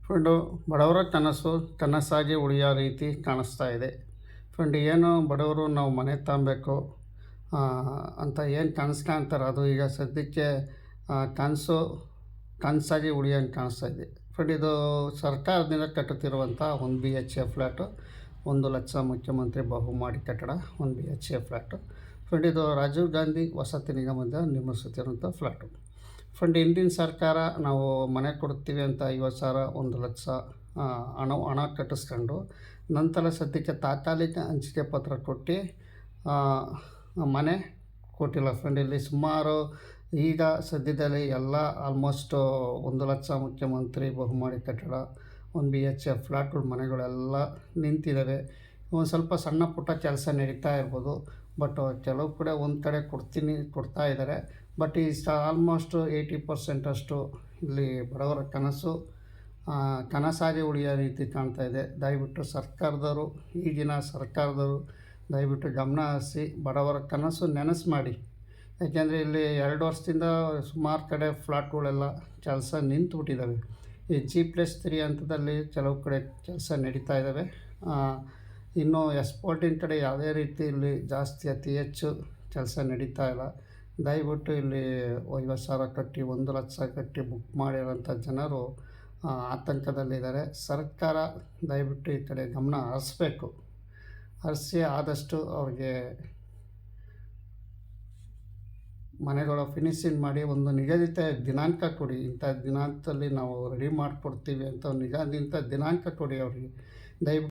Friend, ಬಡವರ ಕನಸಾಗಿ ಉಳಿಯೋ ರೀತಿ ಕಾಣಿಸ್ತಾ ಇದೆ. ಫ್ರೆಂಡ್, ಏನು ಬಡವರು ನಾವು ಮನೆ ತಗೊಬೇಕು ಅಂತ ಏನು ಕನಸು ಕಾಣ್ತಾರೆ, ಅದು ಈಗ ಸದ್ಯಕ್ಕೆ ಕನಸಾಗಿ ಉಳಿಯೋಂಗೆ ಕಾಣಿಸ್ತಾ ಇದೆ. ಫ್ರೆಂಡ್, ಇದು ಸರ್ಕಾರದಿಂದ ಕಟ್ಟುತ್ತಿರುವಂಥ 1 BHK ಫ್ಲ್ಯಾಟು, 1,00,000 ಮುಖ್ಯಮಂತ್ರಿ ಬಹುಮಾಡಿ ಕಟ್ಟಡ 1 BHK ಫ್ಲ್ಯಾಟು. ಫ್ರೆಂಡ್, ಇದು ರಾಜೀವ್ ಗಾಂಧಿ ವಸತಿ ನಿಗಮದಿಂದ ನಿರ್ಮಿಸುತ್ತಿರುವಂಥ ಫ್ಲ್ಯಾಟು. ಫ್ರೆಂಡ್, ಹಿಂದಿನ ಸರ್ಕಾರ ನಾವು ಮನೆ ಕೊಡ್ತೀವಿ ಅಂತ 50,000 1,00,000 ಹಣ ಕಟ್ಟಿಸ್ಕೊಂಡು, ನಂತರ ಸದ್ಯಕ್ಕೆ ತಾತ್ಕಾಲಿಕ ಹಂಚಿಕೆ ಪತ್ರ ಕೊಟ್ಟು ಮನೆ ಕೊಟ್ಟಿಲ್ಲ. ಫ್ರೆಂಡ್, ಇಲ್ಲಿ ಸುಮಾರು ಈಗ ಸದ್ಯದಲ್ಲಿ ಎಲ್ಲ ಆಲ್ಮೋಸ್ಟ್ 1,00,000 ಮುಖ್ಯಮಂತ್ರಿ ಬಹುಮಾಡಿ ಕಟ್ಟಡ 1 BHK ಫ್ಲ್ಯಾಟ್ಗಳ ಮನೆಗಳೆಲ್ಲ ನಿಂತಿದ್ದಾವೆ. ಒಂದು ಸ್ವಲ್ಪ ಸಣ್ಣ ಪುಟ್ಟ ಕೆಲಸ ನಡೀತಾ ಇರ್ಬೋದು, ಬಟ್ ಕೆಲವು ಕಡೆ ಒಂದು ಕಡೆ ಕೊಡ್ತಾ ಇದ್ದಾರೆ. ಬಟ್ ಈ ಆಲ್ಮೋಸ್ಟ್ 80% ಅಷ್ಟು ಇಲ್ಲಿ ಬಡವರ ಕನಸಾಗಿ ಉಳಿಯೋ ರೀತಿ ಕಾಣ್ತಾ ಇದೆ. ದಯವಿಟ್ಟು ಸರ್ಕಾರದವರು, ಈಗಿನ ಸರ್ಕಾರದವರು ದಯವಿಟ್ಟು ಗಮನ ಹರಿಸಿ ಬಡವರ ಕನಸು ನೆನಸು ಮಾಡಿ. ಯಾಕೆಂದರೆ ಇಲ್ಲಿ 2 ವರ್ಷದಿಂದ ಸುಮಾರು ಕಡೆ ಫ್ಲ್ಯಾಟ್ಗಳೆಲ್ಲ ಕೆಲಸ ನಿಂತುಬಿಟ್ಟಿದ್ದಾವೆ. ಈ G+3 ಹಂತದಲ್ಲಿ ಕೆಲವು ಕಡೆ ಕೆಲಸ ನಡೀತಾ ಇದ್ದಾವೆ. ಇನ್ನು ಎಕ್ಸ್ಪೋರ್ಟಿನ ಕಡೆ ಯಾವುದೇ ರೀತಿ ಇಲ್ಲಿ ಅತಿ ಹೆಚ್ಚು ಕೆಲಸ ನಡೀತಾ ಇಲ್ಲ. ದಯವಿಟ್ಟು ಇಲ್ಲಿ 50,000 ಕಟ್ಟಿ 1,00,000 ಕಟ್ಟಿ ಬುಕ್ ಮಾಡಿರೋಂಥ ಜನರು ಆತಂಕದಲ್ಲಿದ್ದಾರೆ. ಸರ್ಕಾರ ದಯವಿಟ್ಟು ಈ ಕಡೆ ಗಮನ ಹರಿಸಿ ಆದಷ್ಟು ಅವ್ರಿಗೆ ಮನೆಗಳು ಫಿನಿಶಿಂಗ್ ಮಾಡಿ ಒಂದು ನಿಗದಿತ ದಿನಾಂಕ ಕೊಡಿ. ಇಂಥ ದಿನಾಂಕದಲ್ಲಿ ನಾವು ರೆಡಿ ಮಾಡಿಕೊಡ್ತೀವಿ ಅಂತ ನಿಗದಿತ ದಿನಾಂಕ ಕೊಡಿ ಅವರಿಗೆ ದಯವಿಟ್ಟು.